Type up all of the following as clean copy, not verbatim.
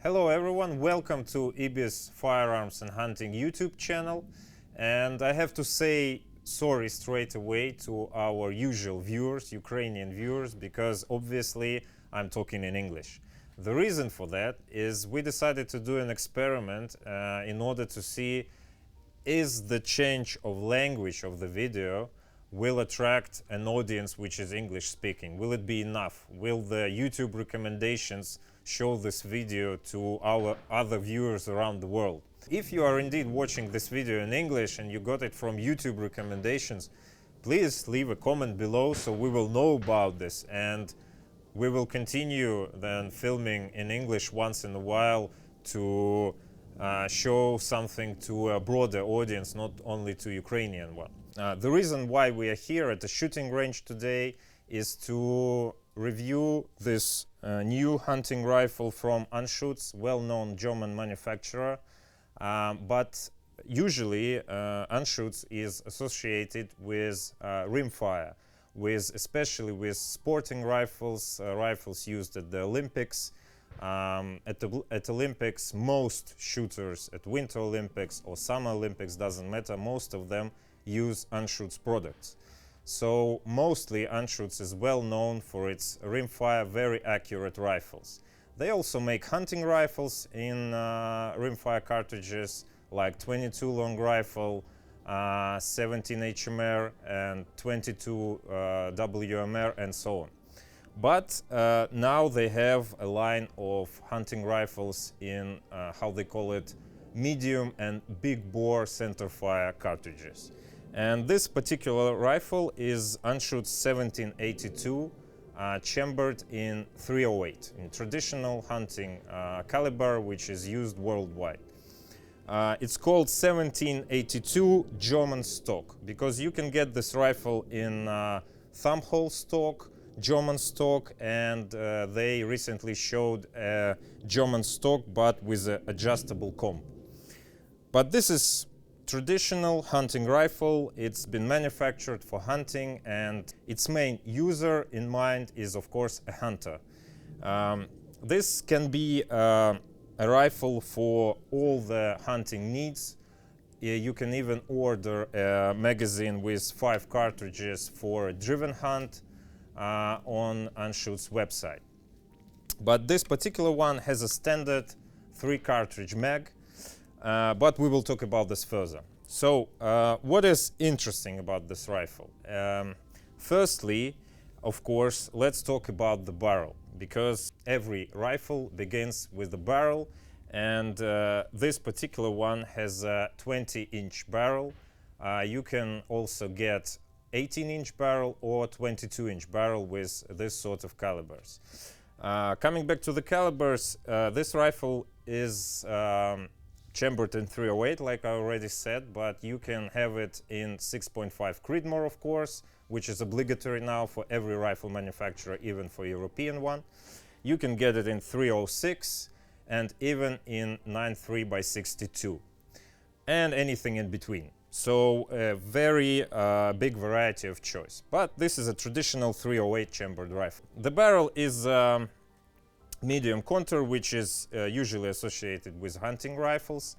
Hello everyone, welcome to Ibis Firearms and Hunting YouTube channel. And I have to say sorry straight away to our usual viewers, Ukrainian viewers, because obviously I'm talking in English. The reason for that is we decided to do an experiment in order to see is the change of language of the video will attract an audience which is English speaking. Will it be enough? Will the YouTube recommendations show this video to our other viewers around the world? If you are indeed watching this video in English and you got it from YouTube recommendations, please leave a comment below so we will know about this, and we will continue then filming in English once in a while to show something to a broader audience, not only to Ukrainian one. The reason why we are here at the shooting range today is to review this new hunting rifle from Anschutz, well-known German manufacturer. But usually Anschutz is associated with rimfire, especially with sporting rifles, rifles used at the Olympics. At Olympics, most shooters at Winter Olympics or Summer Olympics, doesn't matter, most of them use Anschutz products. So mostly Anschutz is well known for its rimfire, very accurate rifles. They also make hunting rifles in rimfire cartridges like 22 long rifle, 17 HMR and 22 WMR and so on. But now they have a line of hunting rifles in how they call it, medium and big bore centerfire cartridges. And this particular rifle is Anschutz 1782, chambered in .308, in traditional hunting caliber, which is used worldwide. It's called 1782 German stock because you can get this rifle in thumbhole stock, German stock, and they recently showed a German stock but with an adjustable comp. But this is traditional hunting rifle. It's been manufactured for hunting, and its main user in mind is of course a hunter. This can be a rifle for all the hunting needs. You can even order a magazine with 5 cartridges for a driven hunt on Anschutz website. But this particular one has a standard 3 cartridge mag, but we will talk about this further. So what is interesting about this rifle? Firstly, of course, let's talk about the barrel, because every rifle begins with the barrel, and this particular one has a 20-inch barrel. You can also get 18-inch barrel or 22-inch barrel with this sort of calibers. Coming back to the calibers, this rifle is chambered in .308, like I already said, but you can have it in 6.5 Creedmoor, of course, which is obligatory now for every rifle manufacturer, even for European one. You can get it in .306 and even in 9.3x62 and anything in between. So a very big variety of choice. But this is a traditional .308 chambered rifle. The barrel is medium contour, which is usually associated with hunting rifles.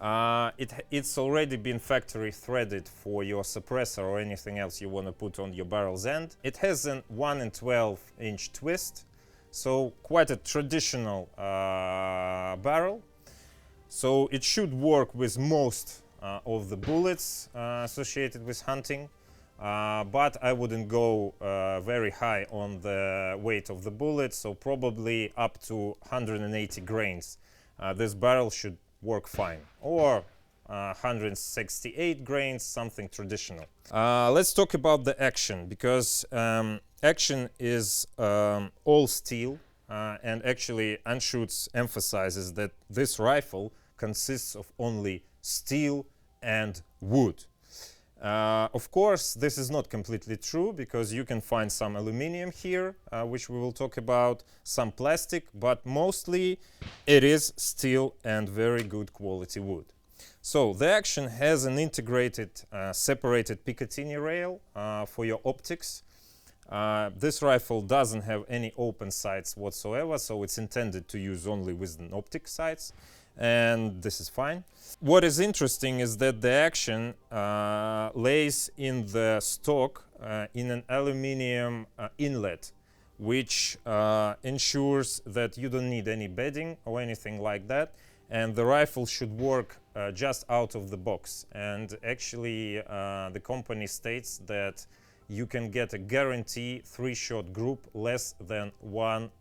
It's already been factory threaded for your suppressor or anything else you want to put on your barrel's end. It has an 1 12-inch twist, so quite a traditional barrel. So it should work with most of the bullets associated with hunting, but I wouldn't go very high on the weight of the bullet, so probably up to 180 grains. This barrel should work fine, or 168 grains, something traditional. Let's talk about the action, because action is all steel, and actually Anschutz emphasizes that this rifle consists of only steel and wood. Of course, this is not completely true, because you can find some aluminum here, which we will talk about, some plastic, but mostly it is steel and very good quality wood. So the action has an integrated separated Picatinny rail for your optics. This rifle doesn't have any open sights whatsoever, so it's intended to use only with an optic sights, and this is fine. What is interesting is that the action lays in the stock in an aluminum inlet, which ensures that you don't need any bedding or anything like that, and the rifle should work just out of the box. And actually the company states that you can get a guarantee 3-shot group less than 1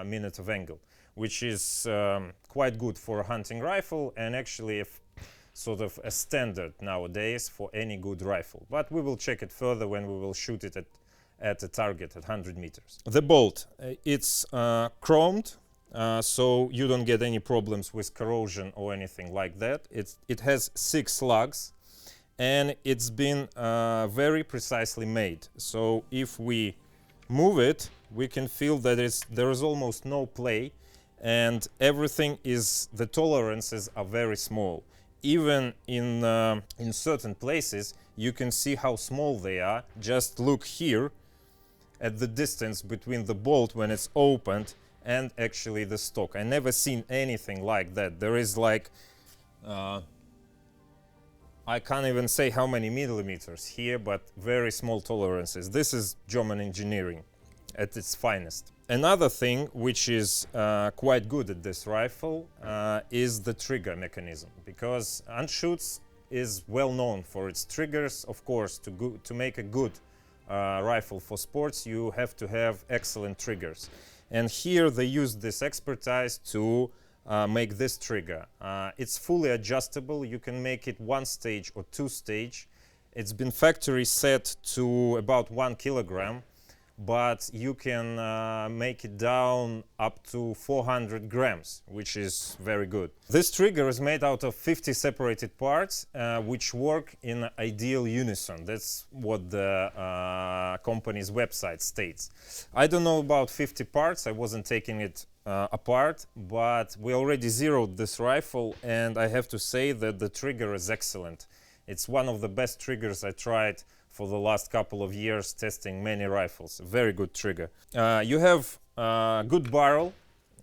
minute of angle, which is quite good for a hunting rifle, and actually sort of a standard nowadays for any good rifle. But we will check it further when we will shoot it at a target at 100 meters. The bolt, it's chromed, so you don't get any problems with corrosion or anything like that. It has 6 slugs, and it's been very precisely made. So if we move it, we can feel that there is almost no play, and everything is, the tolerances are very small. Even in certain places, you can see how small they are. Just look here at the distance between the bolt when it's opened and actually the stock. I never seen anything like that. There is like I can't even say how many millimeters here, but very small tolerances. This is German engineering at its finest. Another thing which is quite good at this rifle is the trigger mechanism, because Anschutz is well known for its triggers. Of course, to make a good rifle for sports, you have to have excellent triggers. And here they use this expertise to make this trigger. It's fully adjustable. You can make it 1 stage or 2 stage. It's been factory set to about 1 kilogram, but you can make it down up to 400 grams, which is very good. This trigger is made out of 50 separated parts, which work in ideal unison. That's what the company's website states. I don't know about 50 parts. I wasn't taking it apart, but we already zeroed this rifle, and I have to say that the trigger is excellent. It's one of the best triggers I tried for the last couple of years testing many rifles. Very good trigger. You have good barrel.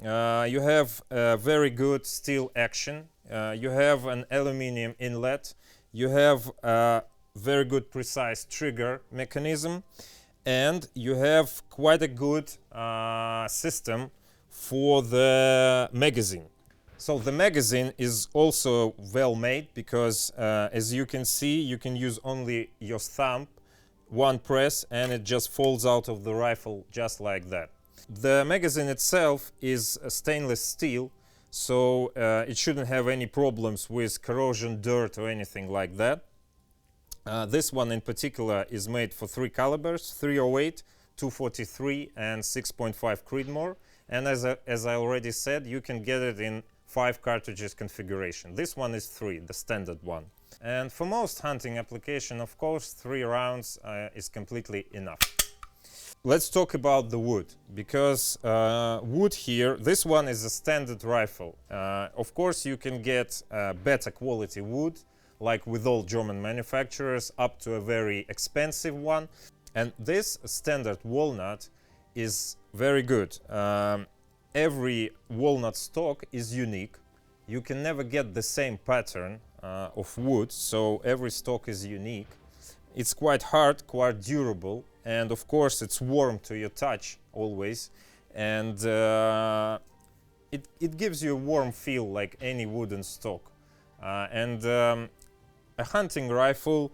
You have very good steel action. You have an aluminum inlet. You have a very good precise trigger mechanism, and you have quite a good system for the magazine. So the magazine is also well made, because as you can see, you can use only your thumb, 1 press, and it just falls out of the rifle just like that. The magazine itself is a stainless steel, so it shouldn't have any problems with corrosion, dirt, or anything like that. This one in particular is made for 3 calibers, 308, 243, and 6.5 Creedmoor. And as I already said, you can get it in 5 cartridges configuration. This one is 3, the standard one. And for most hunting application, of course, 3 rounds is completely enough. Let's talk about the wood, because wood here, this one is a standard rifle. Of course, you can get better quality wood, like with all German manufacturers, up to a very expensive one. And this standard walnut is very good. Every walnut stock is unique. You can never get the same pattern of wood, so every stock is unique. It's quite hard, quite durable, and of course it's warm to your touch always, and it gives you a warm feel like any wooden stock. A hunting rifle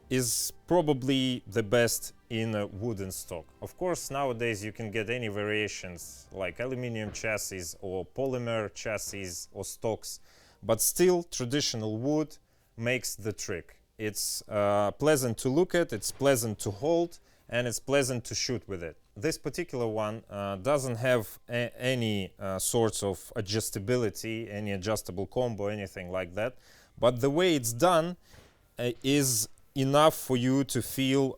is probably the best in a wooden stock. Of course, nowadays you can get any variations like aluminum chassis or polymer chassis or stocks, but still traditional wood makes the trick. It's pleasant to look at, it's pleasant to hold, and it's pleasant to shoot with it. This particular one doesn't have any sorts of adjustability, any adjustable combo, anything like that, but the way it's done is enough for you to feel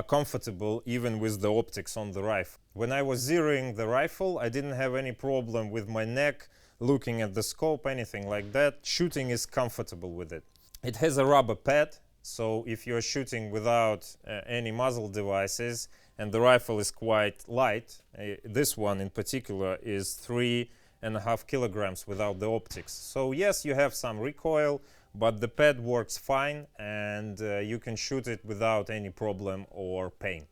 comfortable even with the optics on the rifle. When I was zeroing the rifle, I didn't have any problem with my neck, looking at the scope, anything like that. Shooting is comfortable with it. It has a rubber pad, so if you're shooting without any muzzle devices and the rifle is quite light. This one in particular is 3.5 kilograms without the optics. So yes, you have some recoil, but the pad works fine, and you can shoot it without any problem or pain.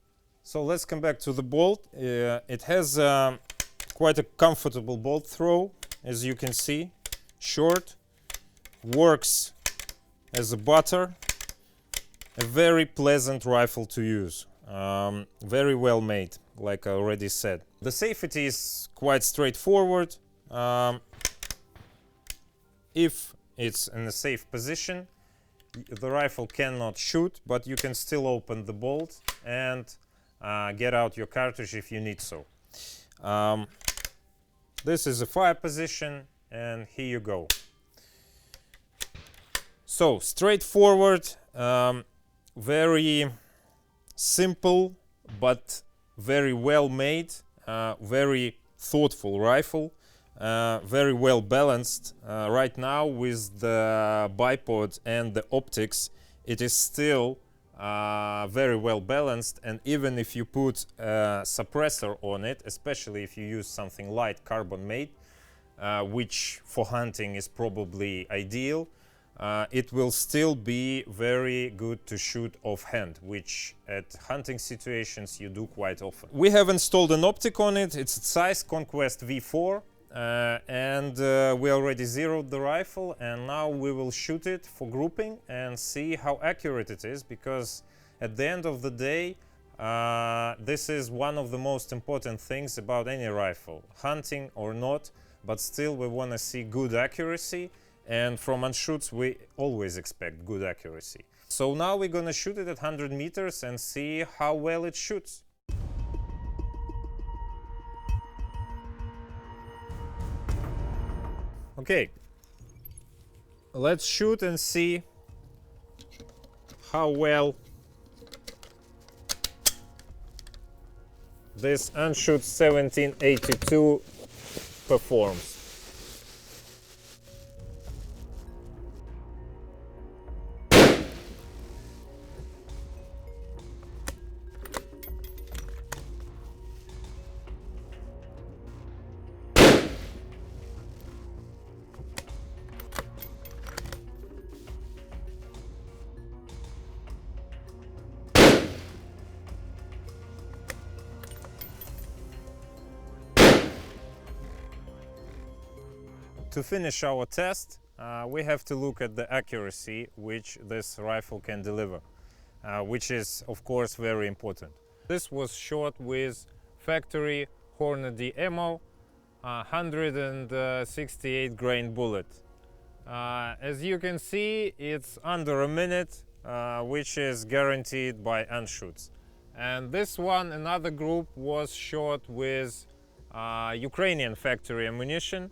So let's come back to the bolt. It has quite a comfortable bolt throw, as you can see. Short, works as a butter. A very pleasant rifle to use. Very well made, like I already said. The safety is quite straightforward. If it's in a safe position, the rifle cannot shoot, but you can still open the bolt and get out your cartridge if you need so. This is a fire position, and here you go. So straightforward, very simple but very well made, very thoughtful rifle, very well balanced. Right now with the bipod and the optics, it is still very well balanced, and even if you put a suppressor on it, especially if you use something light carbon made, which for hunting is probably ideal, it will still be very good to shoot offhand, which at hunting situations you do quite often. We have installed an optic on it. It's Zeiss Conquest V4, and we already zeroed the rifle, and now we will shoot it for grouping and see how accurate it is, because at the end of the day, this is one of the most important things about any rifle, hunting or not, but still we want to see good accuracy. And from Anschutz we always expect good accuracy. So now we're gonna shoot it at 100 meters and see how well it shoots. Okay, let's shoot and see how well this Anschutz 1782 performs. To finish our test, we have to look at the accuracy which this rifle can deliver, which is of course very important. This was shot with factory Hornady ammo, 168 grain bullet. As you can see, it's under a minute, which is guaranteed by Anschutz. And this one, another group, was shot with Ukrainian factory ammunition.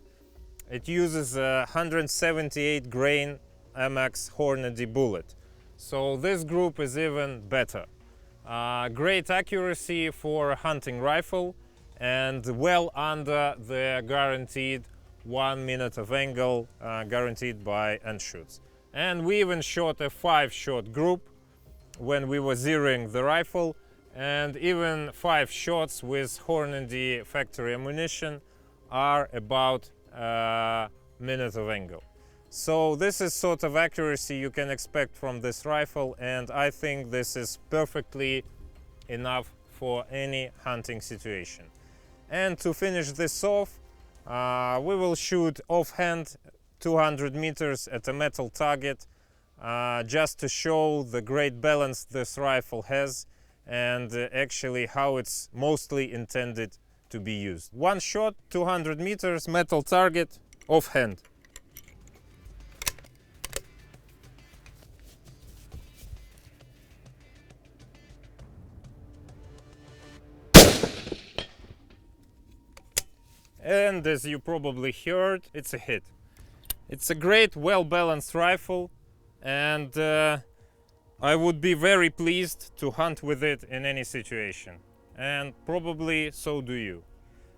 It uses a 178 grain AMAX Hornady bullet. So this group is even better. Great accuracy for a hunting rifle and well under the guaranteed 1 minute of angle guaranteed by Anschutz. And we even shot a 5-shot group when we were zeroing the rifle, and even 5 shots with Hornady factory ammunition are about minute of angle. So this is sort of accuracy you can expect from this rifle, and I think this is perfectly enough for any hunting situation. And to finish this off, we will shoot offhand 200 meters at a metal target, just to show the great balance this rifle has and actually how it's mostly intended to be used. One shot, 200 meters, metal target, offhand. And as you probably heard, it's a hit. It's a great, well-balanced rifle, and I would be very pleased to hunt with it in any situation. And probably so do you.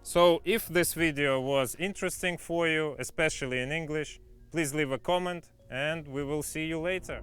So if this video was interesting for you, especially in English, please leave a comment and we will see you later.